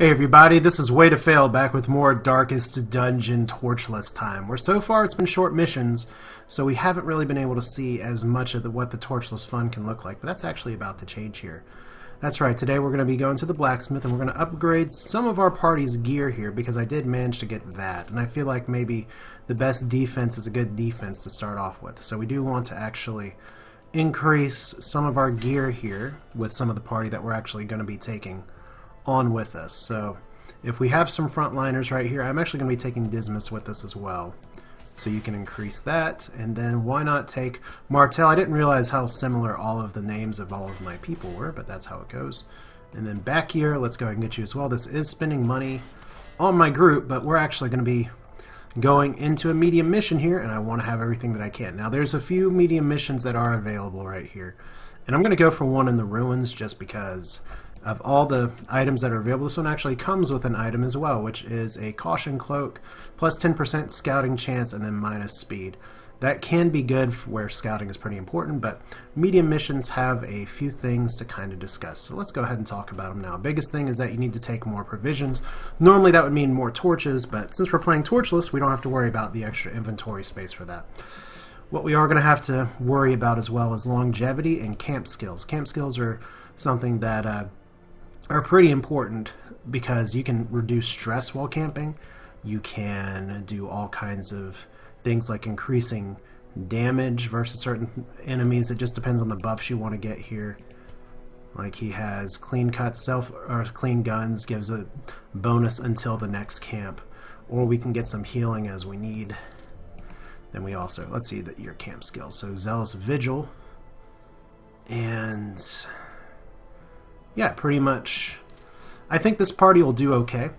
Hey everybody, this is Way to Fail back with more Darkest Dungeon Torchless time, where so far it's been short missions, so we haven't really been able to see as much of what the Torchless fun can look like, but that's actually about to change here. That's right, today we're going to be going to the blacksmith and we're going to upgrade some of our party's gear here, because I did manage to get that, and I feel like maybe the best defense is a good defense to start off with, so we do want to actually increase some of our gear here with some of the party that we're actually going to be taking on with us. So if we have some frontliners right here, I'm actually going to be taking Dismas with us as well, so you can increase that. And then why not take Martel? I didn't realize how similar all of the names of all of my people were, but that's how it goes. And then back here, let's go ahead and get you as well. This is spending money on my group, but we're actually going to be going into a medium mission here, and I want to have everything that I can. Now there's a few medium missions that are available right here, and I'm going to go for one in the ruins just because of all the items that are available. This one actually comes with an item as well, which is a caution cloak, plus 10% scouting chance, and then minus speed. That can be good where scouting is pretty important, but medium missions have a few things to kind of discuss. So let's go ahead and talk about them now. Biggest thing is that you need to take more provisions. Normally that would mean more torches, but since we're playing torchless, we don't have to worry about the extra inventory space for that. What we are going to have to worry about as well is longevity and camp skills. Camp skills are something that are pretty important because you can reduce stress while camping. You can do all kinds of things like increasing damage versus certain enemies. It just depends on the buffs you want to get here. Like he has clean cut clean guns, gives a bonus until the next camp, or we can get some healing as we need. Then we also, let's see your camp skills. So zealous vigil, and yeah, pretty much I think this party will do okay.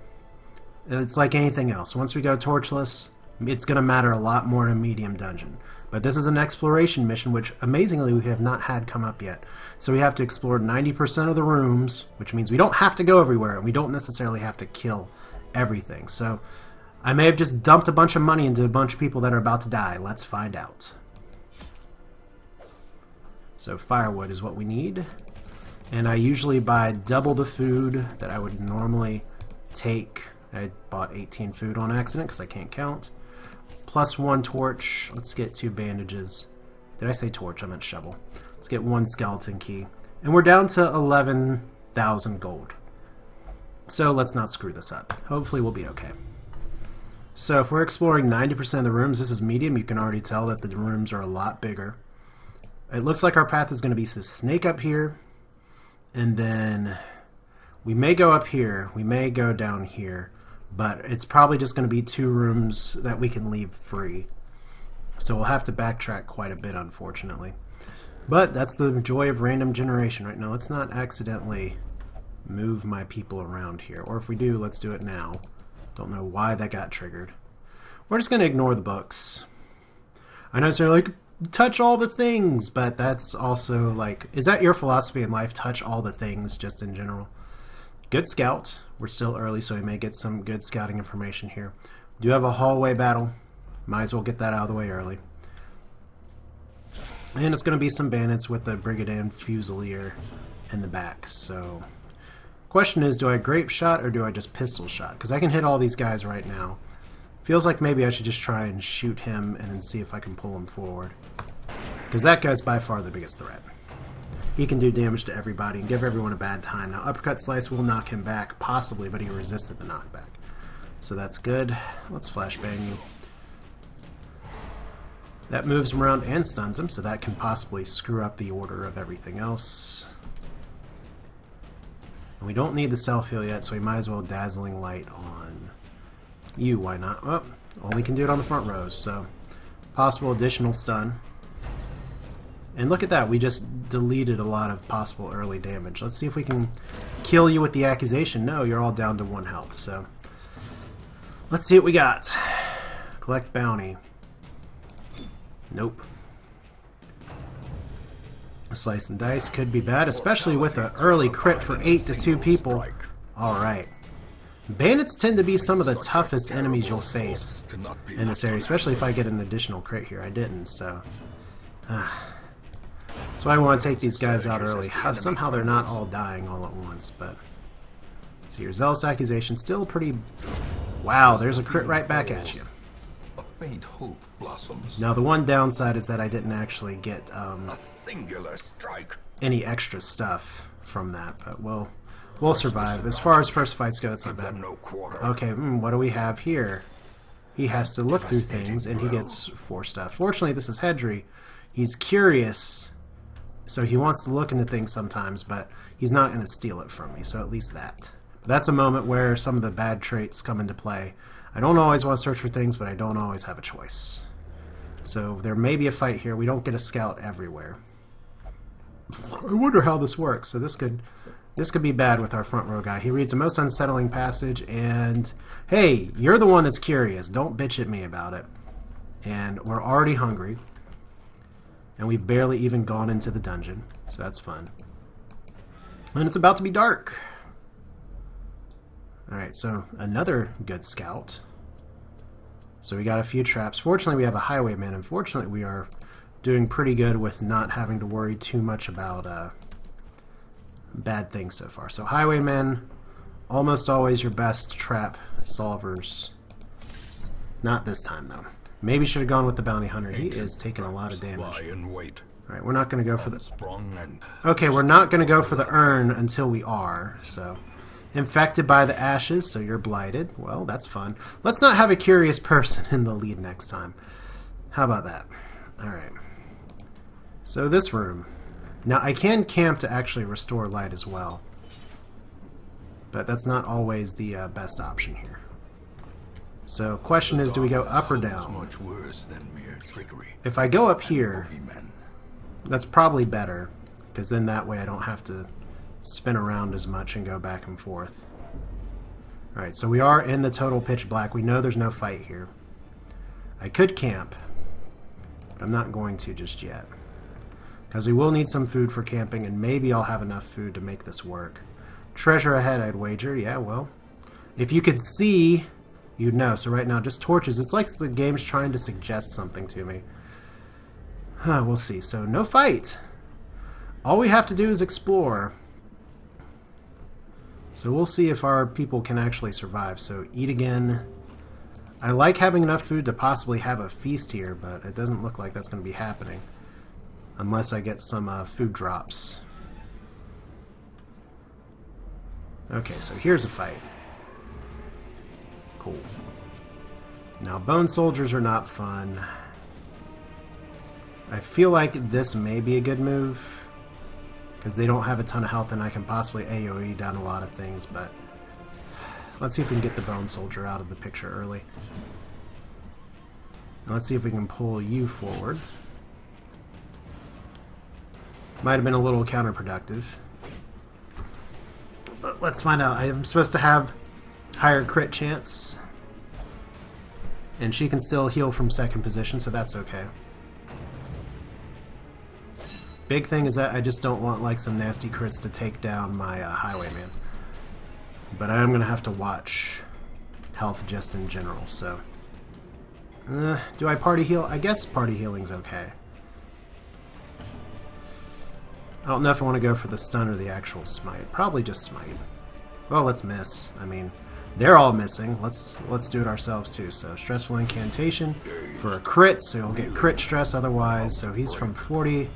It's like anything else. Once we go torchless, it's going to matter a lot more in a medium dungeon. But this is an exploration mission, which amazingly we have not had come up yet. So we have to explore 90% of the rooms, which means we don't have to go everywhere, and we don't necessarily have to kill everything. So I may have just dumped a bunch of money into a bunch of people that are about to die. Let's find out. So firewood is what we need. And I usually buy double the food that I would normally take. I bought 18 food on accident because I can't count. Plus 1 torch. Let's get 2 bandages. Did I say torch? I meant shovel. Let's get 1 skeleton key. And we're down to 11,000 gold. So let's not screw this up. Hopefully we'll be okay. So if we're exploring 90% of the rooms, this is medium. You can already tell that the rooms are a lot bigger. It looks like our path is going to be this snake up here. And then we may go up here, we may go down here, but it's probably just going to be 2 rooms that we can leave free. So we'll have to backtrack quite a bit, unfortunately. But that's the joy of random generation right now. Let's not accidentally move my people around here. Or if we do, let's do it now. Don't know why that got triggered. We're just going to ignore the books. I know they're like, touch all the things, but that's also like, is that your philosophy in life? Touch all the things just in general. Good scout. We're still early, so we may get some good scouting information here. Do have a hallway battle. Might as well get that out of the way early. And it's going to be some bandits with the Brigadier Fusilier in the back. So question is, do I grape shot or do I just pistol shot? Because I can hit all these guys right now. Feels like maybe I should just try and shoot him and then see if I can pull him forward. Because that guy's by far the biggest threat. He can do damage to everybody and give everyone a bad time. Now, uppercut slice will knock him back, possibly, but he resisted the knockback. So that's good. Let's flashbang you. That moves him around and stuns him, so that can possibly screw up the order of everything else. And we don't need the self-heal yet, so we might as well Dazzling Light on you. Why not? Well, only can do it on the front rows, so possible additional stun. And look at that, we just deleted a lot of possible early damage. Let's see if we can kill you with the accusation. No, you're all down to 1 health, so let's see what we got. Collect bounty. Nope. A slice and dice could be bad, especially with an early crit for 8 to 2 people. Alright. Bandits tend to be some of the toughest enemies you'll face in this area, especially if I get an additional crit here. I didn't, so that's why I want to take these guys out early. Somehow they're not all dying all at once, but So your zealous accusation still pretty... Wow, there's a crit right back at you. A faint hope blossoms. Now the one downside is that I didn't actually get A singular strike. any extra stuff from that, but we'll survive. As far as first fights go, it's not Give bad. them no quarter. Okay, what do we have here? He has to look through things, and he gets 4 stuff. Fortunately, this is Hedry. He's curious, so he wants to look into things sometimes, but he's not going to steal it from me, so at least that. But that's a moment where some of the bad traits come into play. I don't always want to search for things, but I don't always have a choice. So there may be a fight here. We don't get a scout everywhere. I wonder how this works. So this could be bad with our front row guy. He reads a most unsettling passage, and hey, you're the one that's curious. Don't bitch at me about it. And we're already hungry, and we've barely even gone into the dungeon, so that's fun. And it's about to be dark. Alright, so another good scout. So we got a few traps. Fortunately, we have a highwayman. Unfortunately, we are doing pretty good with not having to worry too much about bad things so far. So highwaymen, almost always your best trap solvers. Not this time, though. Maybe should have gone with the bounty hunter. He is taking a lot of damage. Lie in wait. Alright, we're not going to go for the... Sprung and Okay, we're not going to go for the urn until we are, so... Infected by the ashes, so you're blighted. Well, that's fun. Let's not have a curious person in the lead next time. How about that? Alright. So this room. Now, I can camp to actually restore light as well. But that's not always the best option here. So, question is, do we go up or down? much worse than mere trickery. If I go up here, Bogeymen. that's probably better, because then that way I don't have to spin around as much and go back and forth. Alright, so we are in the total pitch black. We know there's no fight here. I could camp, but I'm not going to just yet. Because we will need some food for camping, and maybe I'll have enough food to make this work. Treasure ahead, I'd wager. Yeah, well, if you could see, you'd know. So right now, just torches. It's like the game's trying to suggest something to me. We'll see. So no fight. All we have to do is explore. So we'll see if our people can actually survive. So eat again. I like having enough food to possibly have a feast here, but it doesn't look like that's going to be happening. Unless I get some food drops. Okay, so here's a fight. Cool. Now, bone soldiers are not fun. I feel like this may be a good move, because they don't have a ton of health and I can possibly AoE down a lot of things, but let's see if we can get the bone soldier out of the picture early. Now let's see if we can pull you forward. Might have been a little counterproductive. But let's find out. I'm supposed to have higher crit chance. And she can still heal from second position, so that's okay. Big thing is that I just don't want like some nasty crits to take down my highwayman. But I am going to have to watch health just in general, so... do I party heal? I guess party healing's okay. I don't know if I want to go for the stun or the actual smite. Probably just smite. Well, let's miss. I mean, they're all missing. Let's do it ourselves too. So stressful incantation for a crit, so he'll get crit stress otherwise. So he's from 40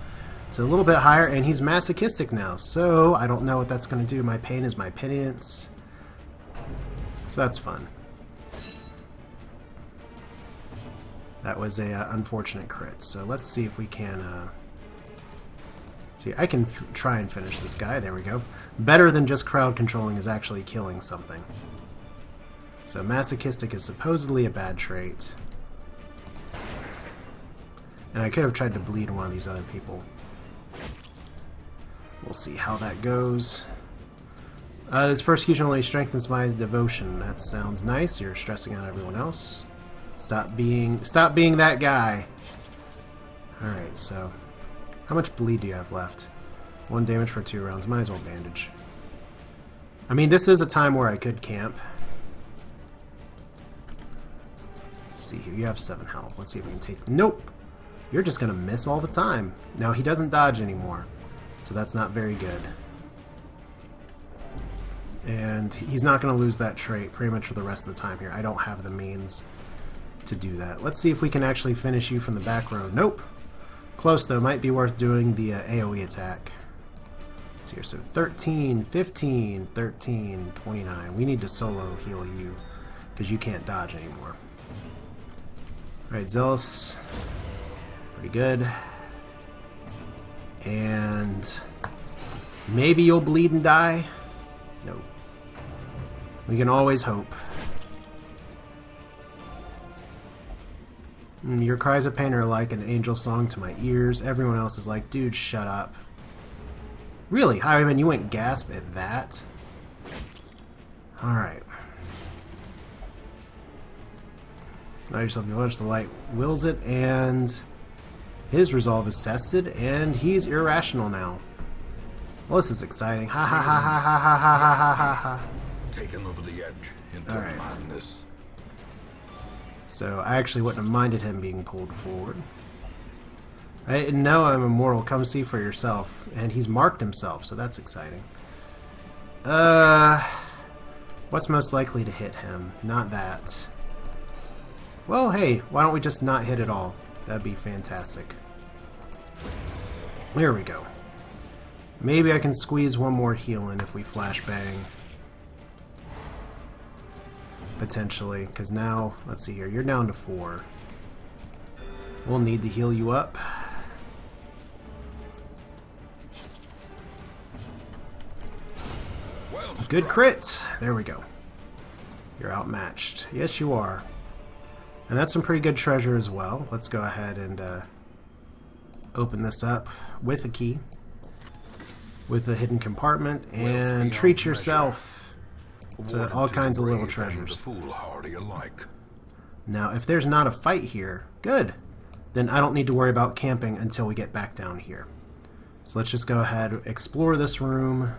to a little bit higher, and he's masochistic now. So I don't know what that's going to do. My pain is my penitence. So that's fun. That was a unfortunate crit. So let's see if we can... See, I can try and finish this guy. There we go. Better than just crowd controlling is actually killing something. So masochistic is supposedly a bad trait. And I could have tried to bleed one of these other people. We'll see how that goes. This persecution only strengthens my devotion. That sounds nice. You're stressing out everyone else. Stop being that guy. Alright, so... How much bleed do you have left? 1 damage for 2 rounds. Might as well bandage. I mean, this is a time where I could camp. Let's see here. You have 7 health. Let's see if we can take... Nope! You're just going to miss all the time. Now, he doesn't dodge anymore. So that's not very good. And he's not going to lose that trait pretty much for the rest of the time here. I don't have the means to do that. Let's see if we can actually finish you from the back row. Nope. Close, though. Might be worth doing the AoE attack. Let's see here. So 13, 15, 13, 29. We need to solo heal you because you can't dodge anymore. Alright, Zealous. Pretty good. And maybe you'll bleed and die. No. We can always hope. Your cries of pain are like an angel song to my ears. Everyone else is like, dude, shut up. Really? Highwayman, you went gasp at that? Alright. Now yourself, you watch the light wills it, and his resolve is tested, and he's irrational now. Well, this is exciting. Ha ha ha ha ha ha ha ha ha ha. Taken over the edge into madness. So I actually wouldn't have minded him being pulled forward. I didn't know I'm immortal. Come see for yourself. And he's marked himself, so that's exciting. What's most likely to hit him? Not that. Well, hey, why don't we just not hit at all? That'd be fantastic. There we go. Maybe I can squeeze one more heal in if we flashbang. Potentially, because now, let's see here, you're down to 4. We'll need to heal you up. Good crit! There we go. You're outmatched. Yes, you are. And that's some pretty good treasure as well. Let's go ahead and open this up with a key. With a hidden compartment. And treat yourself to all kinds of little treasures. Now, if there's not a fight here, good. Then I don't need to worry about camping until we get back down here. So let's just go ahead, explore this room.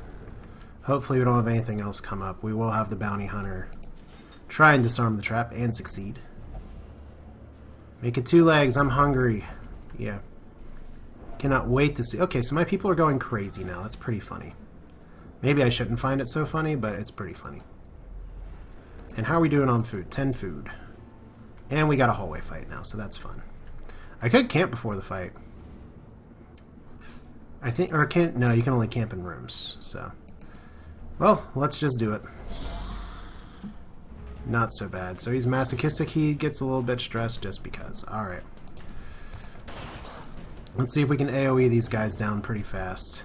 Hopefully we don't have anything else come up. We will have the bounty hunter try and disarm the trap and succeed. Make it 2 legs. I'm hungry. Yeah. Cannot wait to see. Okay, so my people are going crazy now. That's pretty funny. Maybe I shouldn't find it so funny, but it's pretty funny. And how are we doing on food? 10 food. And we got a hallway fight now, so that's fun. I could camp before the fight. I think, or can't, no, you can only camp in rooms, so. Well, let's just do it. Not so bad. So he's masochistic, he gets a little bit stressed just because. Alright. Let's see if we can AoE these guys down pretty fast.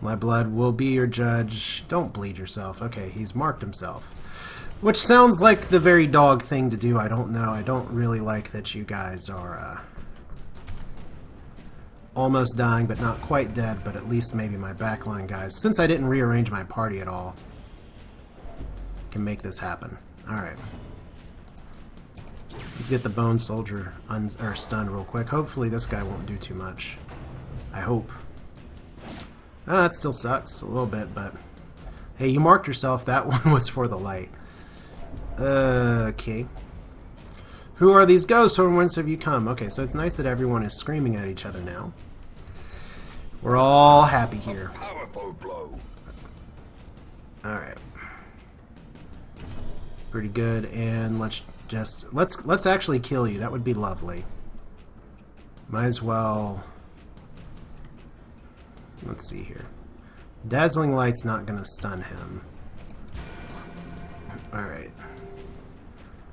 My blood will be your judge. Don't bleed yourself. Okay, he's marked himself. Which sounds like the very dog thing to do. I don't know. I don't really like that you guys are almost dying, but not quite dead, but at least maybe my backline guys, since I didn't rearrange my party at all, can make this happen. Alright. Let's get the Bone Soldier stunned real quick. Hopefully this guy won't do too much. I hope. That still sucks a little bit, but hey, you marked yourself. That one was for the light. Okay. Who are these ghosts? From whence have you come? Okay, so it's nice that everyone is screaming at each other now. We're all happy here. Powerful blow. Alright. Pretty good, and let's actually kill you. That would be lovely. Might as well. Let's see here. Dazzling Light's not gonna stun him. Alright.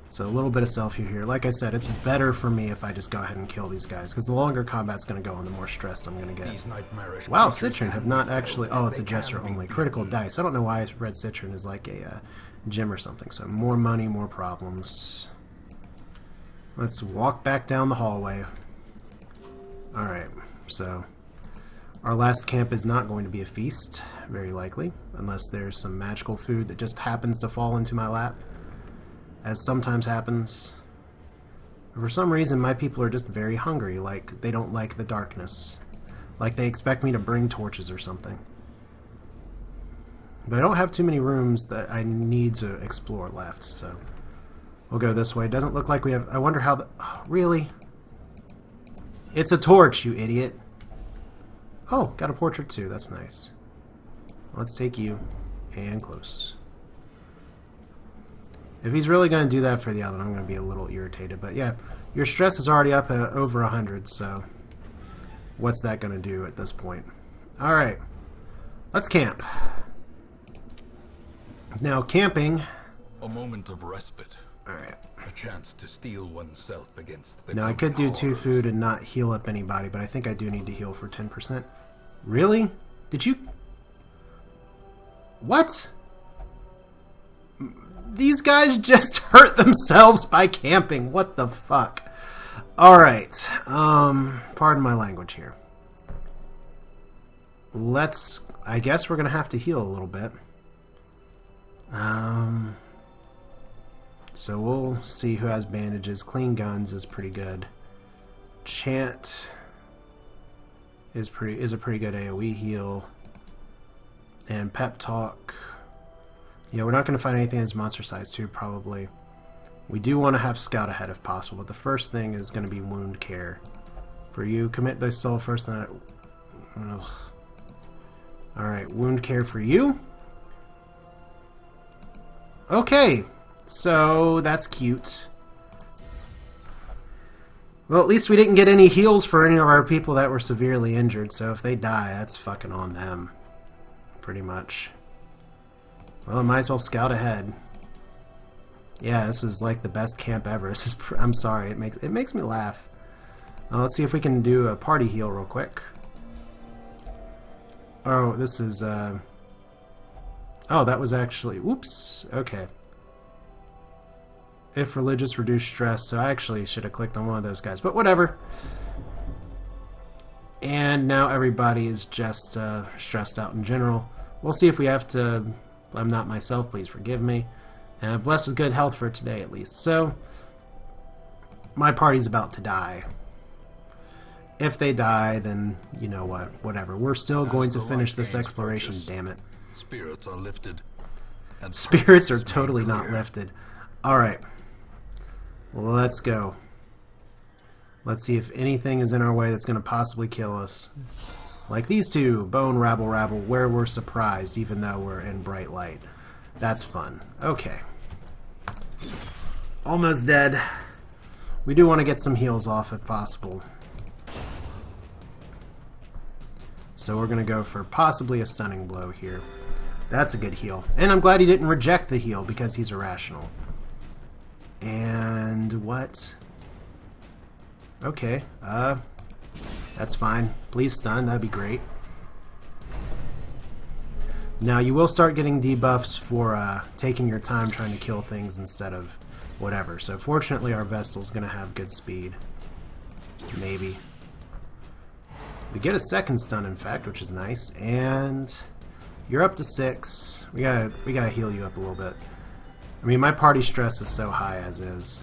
So a little bit of self-heal here. Like I said, it's better for me if I just go ahead and kill these guys, because the longer combat's gonna go on, the more stressed I'm gonna get. Wow, Citron have not actually. Oh, it's a Jester only. Critical dice. I don't know why I read Citron is like a gem or something. So more money, more problems. Let's walk back down the hallway. Alright, so our last camp is not going to be a feast, very likely, unless there's some magical food that just happens to fall into my lap, as sometimes happens. For some reason, my people are just very hungry, like they don't like the darkness. Like they expect me to bring torches or something. But I don't have too many rooms that I need to explore left, so we'll go this way. It doesn't look like we have. I wonder how the. Oh, really? It's a torch, you idiot. Oh, got a portrait too. That's nice. Let's take you and close. If he's really going to do that for the other one, I'm going to be a little irritated. But yeah, your stress is already up over 100, so what's that going to do at this point? Alright, let's camp. Now, camping... A moment of respite. Alright. A chance to steel oneself against the Now, I could do 2 food and not heal up anybody, but I think I do need to heal for 10%. Really? Did you... What? These guys just hurt themselves by camping. What the fuck? Alright. Pardon my language here. I guess we're going to have to heal a little bit. So we'll see who has bandages. Clean guns is pretty good. Chant is a pretty good AoE heal. And pep talk. Yeah, we're not going to find anything that's monster size 2 probably. We do want to have scout ahead if possible, but the first thing is going to be wound care. For you, commit thy soul first. Then alright, wound care for you. Okay, so that's cute. Well, at least we didn't get any heals for any of our people that were severely injured, so if they die, that's fucking on them. Pretty much. Well, I might as well scout ahead. Yeah, this is like the best camp ever. This is I'm sorry, it makes me laugh. Let's see if we can do a party heal real quick. Oh, this is oh, that was actually... Whoops. Okay. If religious, reduce stress. So I actually should have clicked on one of those guys. But whatever. And now everybody is just stressed out in general. We'll see if we have to... I'm not myself, please forgive me. And I'm blessed with good health for today, at least. So, my party's about to die. If they die, then, you know what, whatever. We're still going to finish this exploration, damn it. Spirits are lifted. Spirits are totally not lifted. Alright. Well, let's go. Let's see if anything is in our way that's going to possibly kill us. Like these two, bone rabble rabble, where we're surprised even though we're in bright light. That's fun. Okay. Almost dead. We do want to get some heals off if possible. So we're going to go for possibly a stunning blow here. That's a good heal. And I'm glad he didn't reject the heal because he's irrational. And what? Okay. That's fine. Please stun. That'd be great. Now, you will start getting debuffs for taking your time trying to kill things instead of whatever. So, fortunately, our Vestal's going to have good speed. Maybe. We get a second stun, in fact, which is nice. And you're up to 6. We gotta heal you up a little bit. I mean, my party stress is so high as is.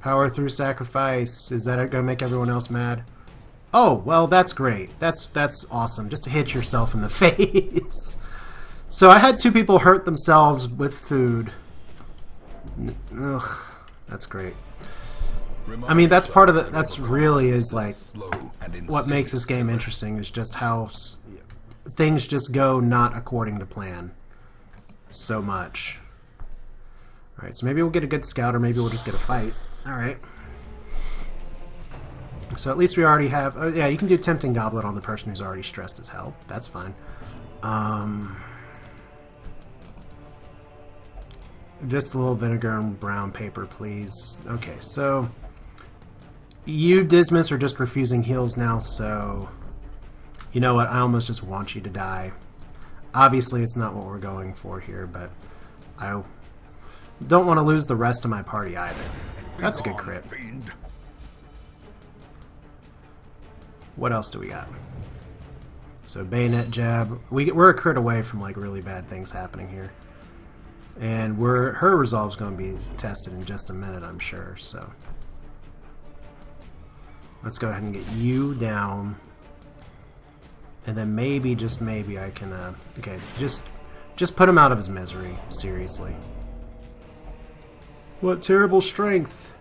Power through sacrifice. Is that going to make everyone else mad? Oh, well, that's great. That's awesome. Just to hit yourself in the face. So I had 2 people hurt themselves with food. Ugh, that's great. I mean, that's part of the... That's really is, like, what makes this game interesting is just how things just go not according to plan. So much. Alright, so maybe we'll get a good scout or maybe we'll just get a fight. Alright. So at least we already have... Oh, yeah, you can do Tempting Goblet on the person who's already stressed as hell. That's fine. Just a little vinegar and brown paper, please. Okay, so... You, Dismas, are just refusing heals now, so... You know what? I almost just want you to die. Obviously, it's not what we're going for here, but... I don't want to lose the rest of my party either. That's a good crit. What else do we got? So bayonet jab. We're a crit away from like really bad things happening here. And her resolve's going to be tested in just a minute, I'm sure. So let's go ahead and get you down. And then maybe, just maybe, I can okay, just put him out of his misery, seriously. What terrible strength.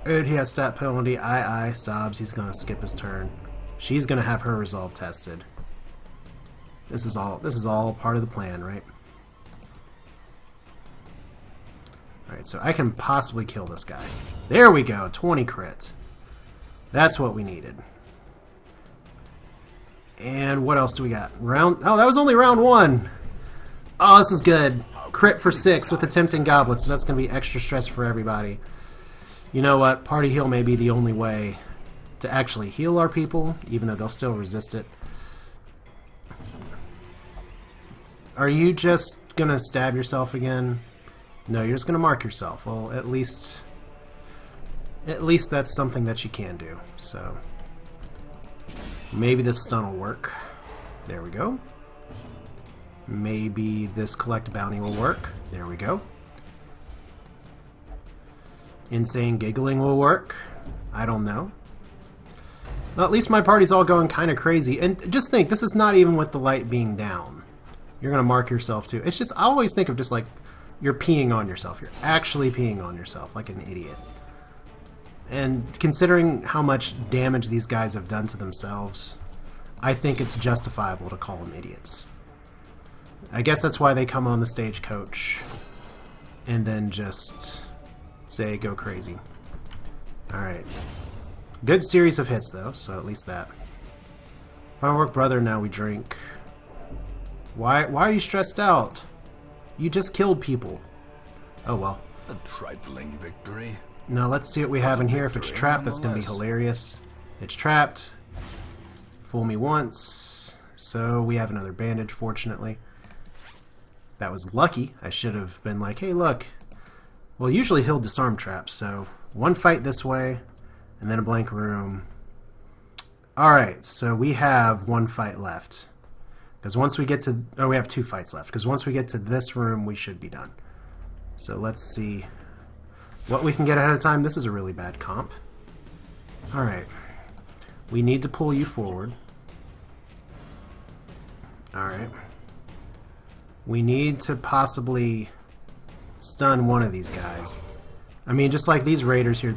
And he has stat penalty. Aye, sobs. He's gonna skip his turn. She's gonna have her resolve tested. This is all part of the plan, right? Alright, so I can possibly kill this guy. There we go, 20 crit. That's what we needed. And what else do we got? Oh, that was only round 1! Oh, this is good. Crit for 6 with the Tempting Goblet, so that's going to be extra stress for everybody. You know what? Party heal may be the only way to actually heal our people, even though they'll still resist it. Are you just going to stab yourself again? No, you're just going to mark yourself. Well, at least that's something that you can do. So maybe this stun will work. There we go. Maybe this collect bounty will work. There we go. Insane giggling will work. I don't know. Well, at least my party's all going kind of crazy. And just think, this is not even with the light being down. You're going to mark yourself too. It's just, I always think of just like, you're peeing on yourself. You're actually peeing on yourself like an idiot. And considering how much damage these guys have done to themselves, I think it's justifiable to call them idiots. I guess that's why they come on the stagecoach and then just say go crazy. Alright. Good series of hits though, so at least that. Firework brother, now we drink. Why are you stressed out? You just killed people. Oh well. A trifling victory. Now let's see what we have in here. If it's trapped, that's going to be hilarious. It's trapped. Fool me once. So we have another bandage, fortunately. That was lucky. I should have been like, hey look. Well, usually he'll disarm traps, so one fight this way, and then a blank room. Alright, so we have one fight left. Because once we get to... Oh, we have 2 fights left. Because once we get to this room, we should be done. So let's see what we can get ahead of time. This is a really bad comp. Alright. We need to pull you forward. Alright. We need to possibly stun one of these guys. I mean, just like these raiders here,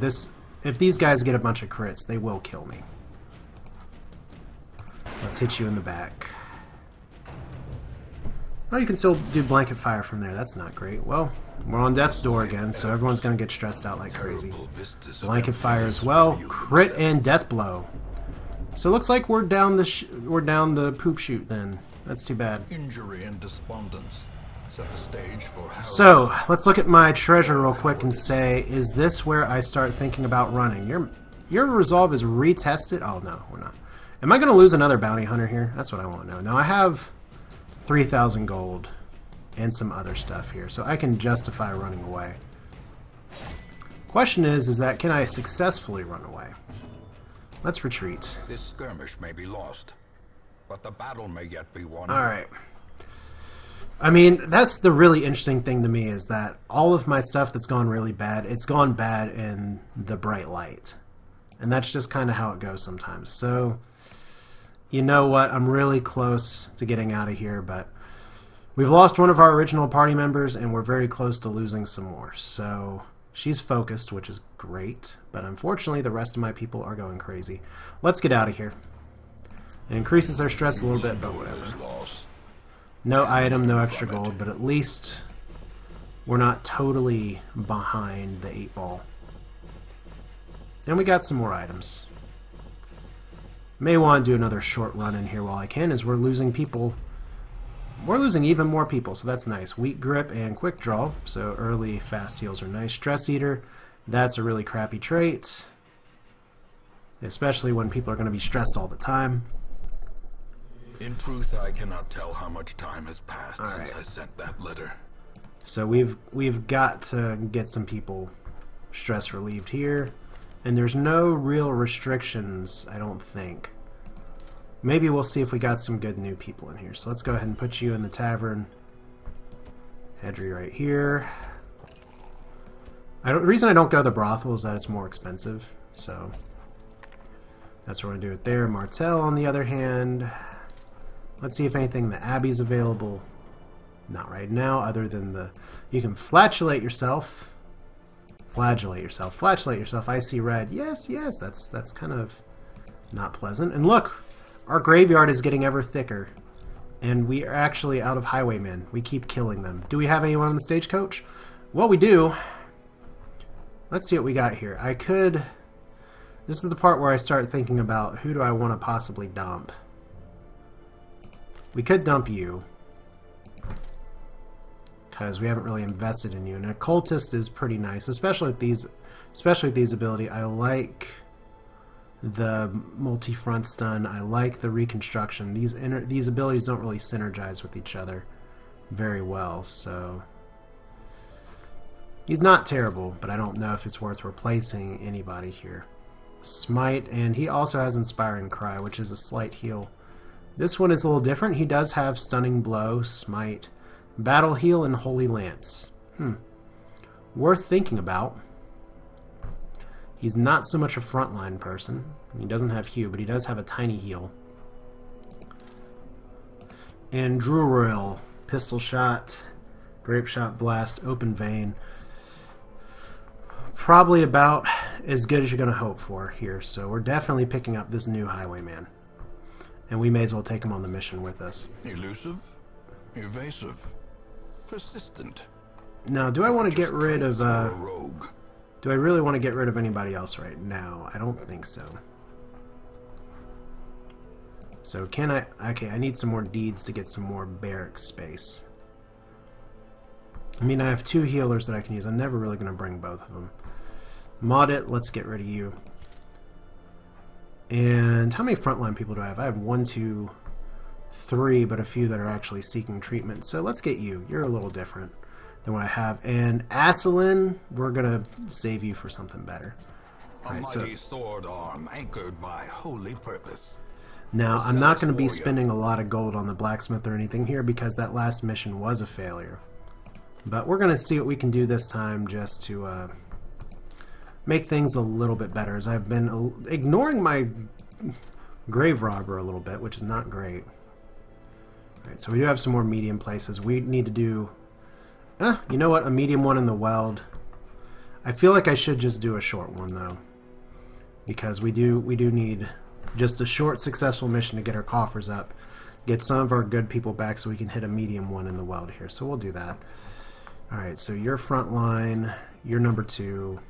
if these guys get a bunch of crits, they will kill me. Let's hit you in the back. Oh, you can still do blanket fire from there. That's not great. Well, we're on death's door again, so everyone's going to get stressed out like crazy. Blanket fire as well. Crit and death blow. So it looks like we're down the poop chute then. That's too bad. Injury and despondence set the stage for so let's look at my treasure real quick and say, is this where I start thinking about running? Your resolve is retested. Oh no, we're not. Am I going to lose another bounty hunter here? That's what I want to know. Now I have 3,000 gold and some other stuff here, so I can justify running away. Question is that can I successfully run away? Let's retreat. This skirmish may be lost, but the battle may yet be won. Alright. I mean, that's the really interesting thing to me, is that all of my stuff that's gone really bad, it's gone bad in the bright light. And that's just kind of how it goes sometimes. So, you know what? I'm really close to getting out of here, but we've lost one of our original party members, and we're very close to losing some more. So, she's focused, which is great, but unfortunately the rest of my people are going crazy. Let's get out of here. It increases our stress a little bit, but whatever. No item, no extra gold, but at least we're not totally behind the 8 ball. And we got some more items. May want to do another short run in here while I can, as we're losing people. We're losing even more people, so that's nice. Weak grip and quick draw, so early fast heals are nice. Stress eater, that's a really crappy trait, especially when people are going to be stressed all the time. In truth, I cannot tell how much time has passed since I sent that letter. So we've got to get some people stress relieved here, and there's no real restrictions, I don't think. Maybe we'll see if we got some good new people in here. So let's go ahead and put you in the tavern. Hedry right here. The reason I don't go to the brothel is that it's more expensive, so that's what we're going to do it there. Martel, on the other hand, let's see if anything in the Abbey's available. Not right now, other than you can flatulate yourself. Flagellate yourself. Flatulate yourself. I see red. Yes, yes, that's kind of not pleasant. And look, our graveyard is getting ever thicker. And we are actually out of highwaymen. We keep killing them. Do we have anyone on the stagecoach? Well, we do. Let's see what we got here. I could... This is the part where I start thinking about who do I want to possibly dump. We could dump you, because we haven't really invested in you. And occultist is pretty nice, especially with these ability. I like the multi-front stun. I like the reconstruction. These abilities don't really synergize with each other very well, so he's not terrible, but I don't know if it's worth replacing anybody here. Smite, and he also has Inspiring Cry, which is a slight heal. This one is a little different. He does have Stunning Blow, Smite, Battle Heal, and Holy Lance. Worth thinking about. He's not so much a frontline person. He doesn't have Hew, but he does have a tiny heal. And Druril, Pistol Shot, Grape Shot Blast, Open Vein. Probably about as good as you're going to hope for here. So we're definitely picking up this new Highwayman. And we may as well take him on the mission with us. Elusive, evasive, persistent. Now, do I want to get rid of... rogue. Do I really want to get rid of anybody else right now? I don't think so. So can I... Okay, I need some more deeds to get some more barrack space. I mean, I have 2 healers that I can use. I'm never really going to bring both of them. Maudit, let's get rid of you. And how many frontline people do I have? I have 1, 2, 3, but a few that are actually seeking treatment. So let's get you. You're a little different than what I have. And Asalin, we're going to save you for something better. A mighty sword arm anchored by holy purpose. Now, I'm not going to be spending a lot of gold on the blacksmith or anything here because that last mission was a failure. But we're going to see what we can do this time just to make things a little bit better, as I've been ignoring my grave robber a little bit, which is not great. Alright, so we do have some more medium places. We need to do... you know what? A medium one in the weld. I feel like I should just do a short one, though. Because we do need just a short, successful mission to get our coffers up. Get some of our good people back so we can hit a medium one in the weld here. So we'll do that. Alright, so you're front line. You're number 2.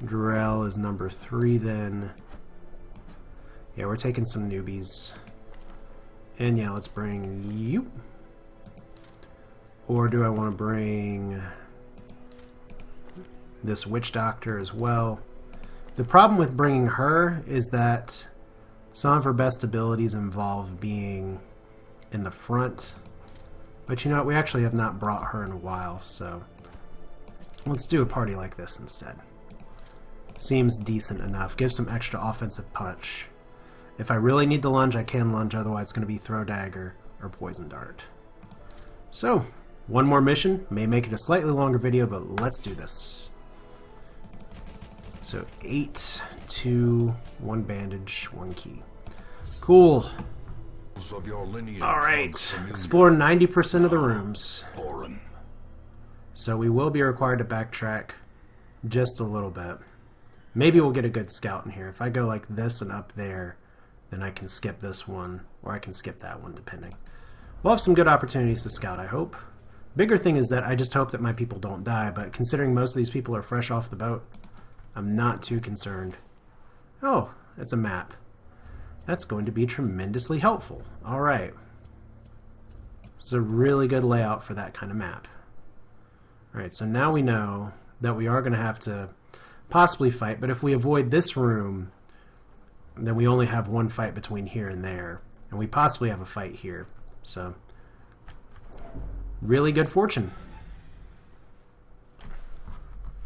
Drurel is number 3 then. Yeah, we're taking some newbies. And yeah, let's bring you. Or do I want to bring this witch doctor as well? The problem with bringing her is that some of her best abilities involve being in the front. But you know what? We actually have not brought her in a while, so let's do a party like this instead. Seems decent enough. Give some extra offensive punch. If I really need to lunge, I can lunge. Otherwise, it's going to be throw dagger or poison dart. So, one more mission. May make it a slightly longer video, but let's do this. So, 8, 2, 1 bandage, 1 key. Cool. Alright. Explore 90% of the rooms. So, we will be required to backtrack just a little bit. Maybe we'll get a good scout in here. If I go like this and up there, then I can skip this one, or I can skip that one, depending. We'll have some good opportunities to scout, I hope. Bigger thing is that I just hope that my people don't die, but considering most of these people are fresh off the boat, I'm not too concerned. Oh, it's a map. That's going to be tremendously helpful. Alright. It's a really good layout for that kind of map. Alright, so now we know that we are going to have to possibly fight, but if we avoid this room, then we only have one fight between here and there, and we possibly have a fight here. So, really good fortune.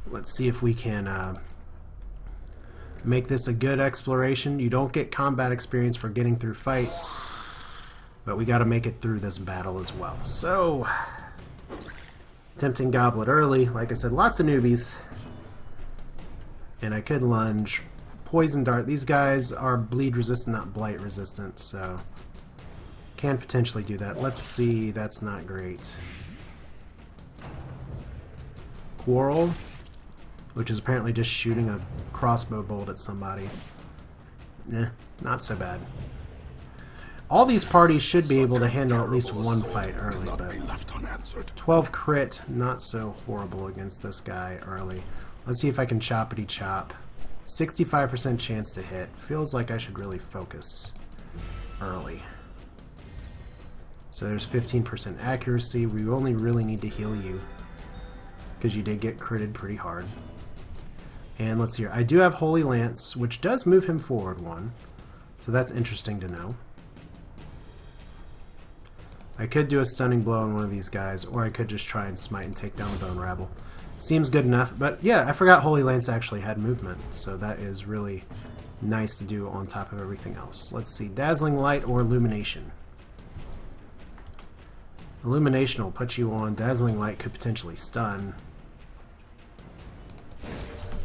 Let's see if we can make this a good exploration. You don't get combat experience for getting through fights, but we got to make it through this battle as well. So, tempting goblet early. Like I said, lots of newbies. And I could lunge. Poison dart. These guys are bleed resistant, not blight resistant, so can potentially do that. Let's see. That's not great. Quarrel, which is apparently just shooting a crossbow bolt at somebody. Not so bad. All these parties should be able to handle at least one fight early, but 12 crit, not so horrible against this guy early. Let's see if I can choppity chop. 65% chance to hit. Feels like I should really focus early. So there's 15% accuracy. We only really need to heal you because you did get critted pretty hard. And let's see here. I do have Holy Lance, which does move him forward one. So that's interesting to know. I could do a stunning blow on one of these guys, or I could just try and smite and take down the Bone Rabble. Seems good enough, but yeah, I forgot Holy Lance actually had movement, so that is really nice to do on top of everything else. Let's see, Dazzling Light or Illumination. Illumination will put you on. Dazzling Light could potentially stun.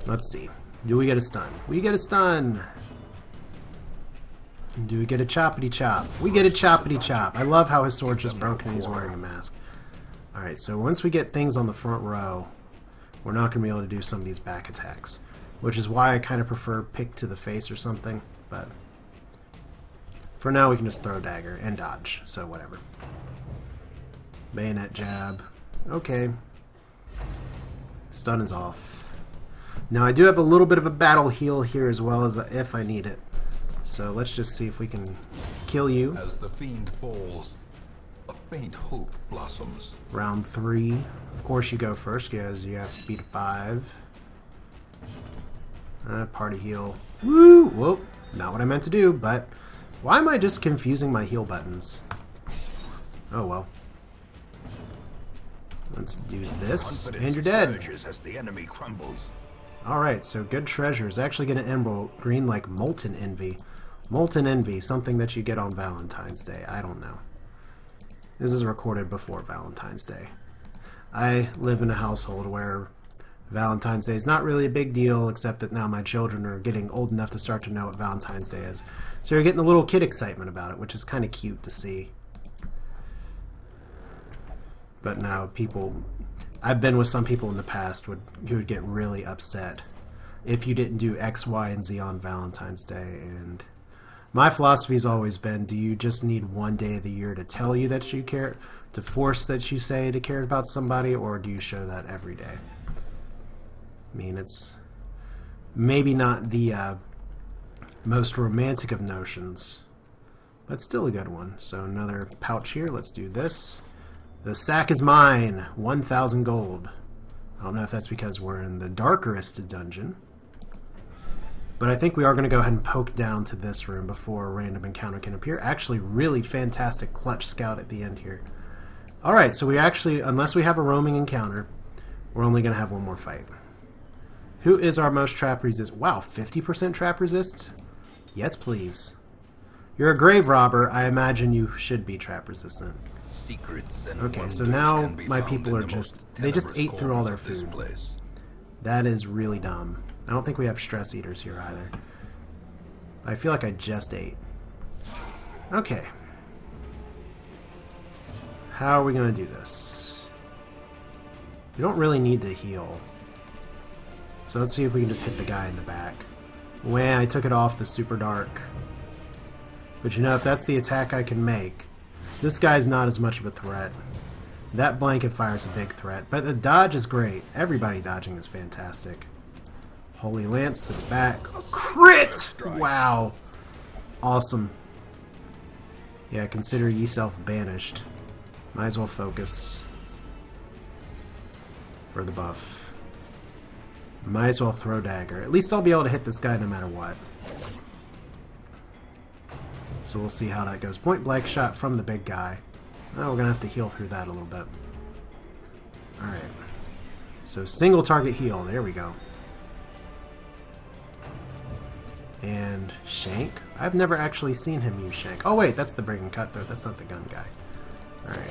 Let's see. Do we get a stun? We get a stun! Do we get a choppity chop? We get a choppity chop. I love how his sword just broke and he's wearing a mask. Alright, so once we get things on the front row, we're not going to be able to do some of these back attacks. Which is why I kind of prefer pick to the face or something. But for now we can just throw dagger and dodge, so whatever. Bayonet jab. Okay. Stun is off. Now I do have a little bit of a battle heal here as well as if I need it. So let's just see if we can kill you. As the fiend falls, a faint hope blossoms. Round 3. Of course you go first because you have speed 5. Party heal. Woo! Whoop. Not what I meant to do, but why am I just confusing my heal buttons? Oh well. Let's do this, and you're dead. As the enemy crumbles. Alright, so good treasure is actually going to emerald green like Molten Envy. Molten Envy, something that you get on Valentine's Day. I don't know. This is recorded before Valentine's Day. I live in a household where Valentine's Day is not really a big deal, except that now my children are getting old enough to start to know what Valentine's Day is. So you're getting a little kid excitement about it, which is kind of cute to see. But now people... I've been with some people in the past who would get really upset if you didn't do X, Y, and Z on Valentine's Day. And my philosophy's always been, do you just need one day of the year to tell you that you care, to force that you say to care about somebody, or do you show that every day? I mean, it's maybe not the most romantic of notions, but still a good one. So another pouch here. Let's do this. The sack is mine. 1,000 gold. I don't know if that's because we're in the darkerest dungeon. But I think we are going to go ahead and poke down to this room before a random encounter can appear. Actually, really fantastic clutch scout at the end here. Alright, so we actually, unless we have a roaming encounter, we're only going to have one more fight. Who is our most trap resist? Wow, 50% trap resist? Yes, please. You're a grave robber. I imagine you should be trap resistant. Secrets and okay, so now my people are just... They just ate through all their food. That is really dumb. I don't think we have stress eaters here either. I feel like I just ate. Okay. How are we going to do this? We don't really need to heal. So let's see if we can just hit the guy in the back. When I took it off the super dark. But you know, if that's the attack I can make... This guy's not as much of a threat. That blanket fire is a big threat, but the dodge is great. Everybody dodging is fantastic. Holy Lance to the back. Crit! Wow. Awesome. Yeah, consider yourself banished. Might as well focus for the buff. Might as well throw dagger. At least I'll be able to hit this guy no matter what. So we'll see how that goes. Point blank shot from the big guy. Oh, we're going to have to heal through that a little bit. Alright. So single target heal. There we go. And Shank. I've never actually seen him use Shank. Oh wait, that's the Brigand Cutthroat. That's not the gun guy. Alright.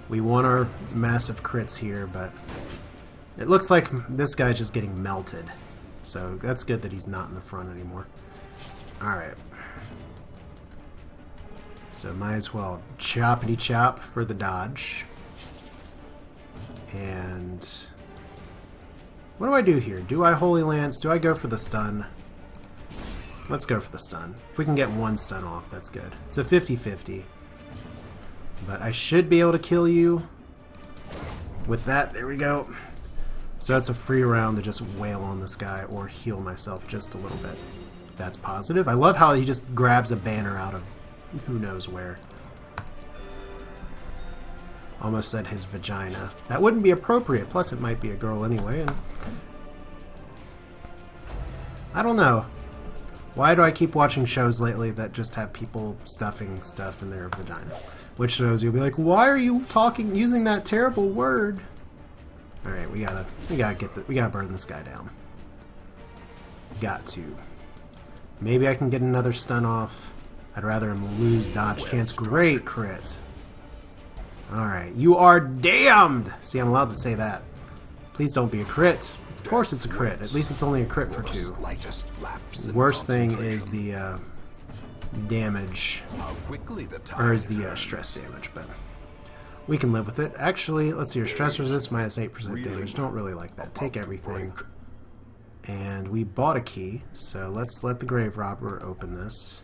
We want our massive crits here, but it looks like this guy's just getting melted. So that's good that he's not in the front anymore. Alright. So might as well choppity chop for the dodge. And what do I do here? Do I Holy Lance? Do I go for the stun? Let's go for the stun. If we can get one stun off, that's good. It's a 50-50. But I should be able to kill you with that. There we go. So it's a free round to just wail on this guy or heal myself just a little bit. That's positive. I love how he just grabs a banner out of who knows where. Almost said his vagina. That wouldn't be appropriate. Plus, it might be a girl anyway. And I don't know. Why do I keep watching shows lately that just have people stuffing stuff in their vagina? Which shows you'll be like, why are you using that terrible word? All right, we gotta burn this guy down. Got to. Maybe I can get another stun off. I'd rather him lose dodge chance. Great crit. Alright, you are damned! See, I'm allowed to say that. Please don't be a crit. Of course it's a crit. At least it's only a crit for 2. Worst thing is the damage. Or is the stress damage, but we can live with it. Actually, let's see, your stress resist minus 8% damage. Don't really like that. Take everything. And we bought a key, so let's let the grave robber open this.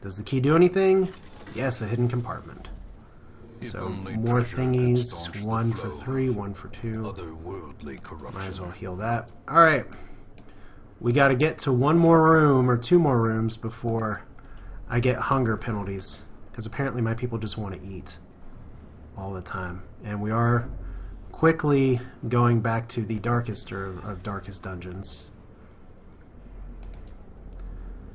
Does the key do anything? Yes, a hidden compartment. So more thingies, 1 for 3, 1 for 2. Might as well heal that. Alright. We gotta get to 1 more room, or 2 more rooms, before I get hunger penalties. Because apparently my people just want to eat all the time. And we are quickly going back to the darkest of darkest dungeons.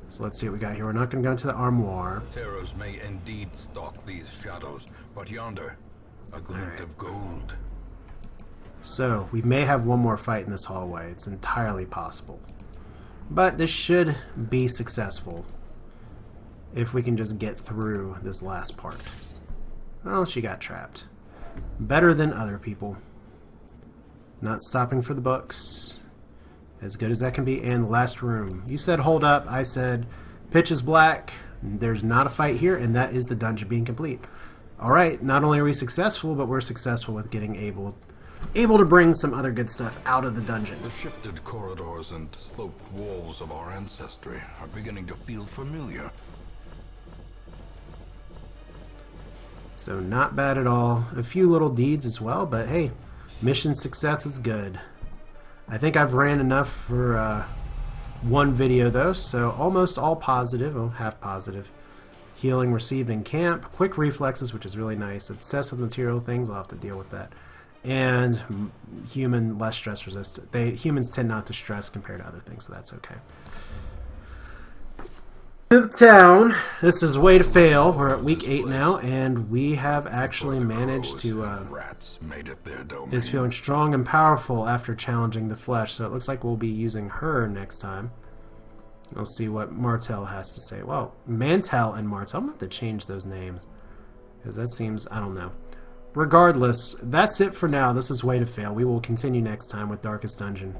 So let's see what we got here. We're not going to go into the armoire. Terrors may indeed stalk these shadows, but yonder, a glint of gold. So we may have 1 more fight in this hallway. It's entirely possible. But this should be successful if we can just get through this last part. Well, she got trapped. Better than other people. Not stopping for the books. As good as that can be. And the last room. You said hold up. I said pitch is black. There's not a fight here, and that is the dungeon being complete. Alright, not only are we successful, but we're successful with getting able to bring some other good stuff out of the dungeon. The shifted corridors and sloped walls of our ancestry are beginning to feel familiar. So not bad at all. A few little deeds as well, but hey, mission success is good. I think I've ran enough for 1 video though, so almost all positive, oh, half positive. Healing received in camp, quick reflexes, which is really nice. Obsessed with material things, I'll have to deal with that. And human, less stress resistant. Humans tend not to stress compared to other things, so that's okay. To the town. This is Way to Fail. We're at week 8 now, and we have actually managed to. Is feeling strong and powerful after challenging the flesh. So it looks like we'll be using her next time. We'll see what Martel has to say. Well, Mantel and Martel. I'm gonna have to change those names because that seems, I don't know. Regardless, that's it for now. This is Way to Fail. We will continue next time with Darkest Dungeon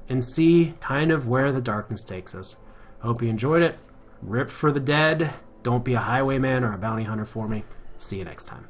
and see kind of where the darkness takes us. Hope you enjoyed it. Rip for the dead. Don't be a highwayman or a bounty hunter for me. See you next time.